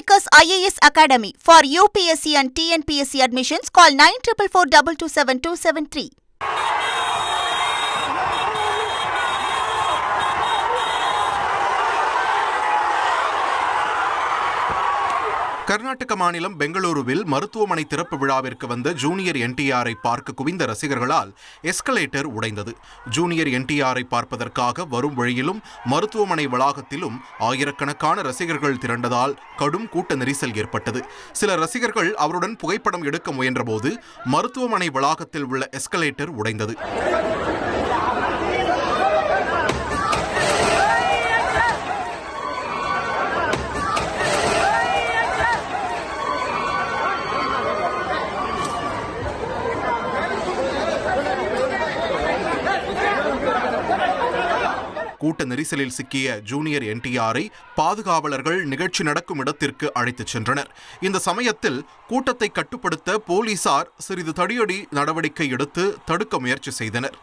Kingmakers IAS Academy for UPSC and TNPSC admissions. Call 9444227273. Karnataka மாநிலம் பெங்களூருவில் மருத்துவமனை திறப்பு விழாவிற்கு வந்த ஜூனியர் என்டிஆரை பார்க்க குவிந்த ரசிகர்களால் எஸ்கலேட்டர் உடைந்தது. ஜூனியர் என்டிஆரை பார்ப்பதற்காக வரும் வழியிலும் மருத்துவமனை வளாகத்திலும் ஆயிரக்கணக்கான ரசிகர்கள் திரண்டதால் கடும் கூட்ட நெரிசல் ஏற்பட்டது. சில ரசிகர்கள் அவருடன் புகைப்படம் எடுக்க முயன்றபோது மருத்துவமனை வளாகத்தில் உள்ள எஸ்கலேட்டர் உடைந்தது. கூட்ட நெரிசலில் சிக்கிய ஜூனியர் என்டிஆரை பாதுகாவலர்கள் நிகழ்ச்சி நடக்கும் இடத்திற்கு அழைத்துச் சென்றனர். இந்த சமயத்தில் கூட்டத்தை கட்டுப்படுத்த போலீசார் சிறிது தடியடி நடவடிக்கை எடுத்து தடுக்க முயற்சி செய்தனர்.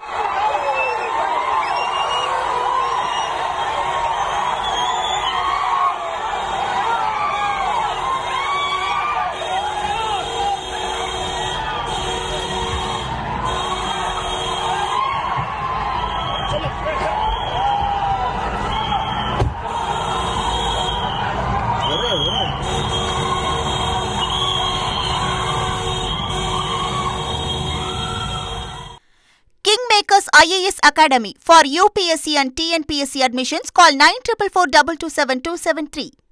Kingmakers IAS Academy for UPSC and TNPSC admissions. Call 9444227273.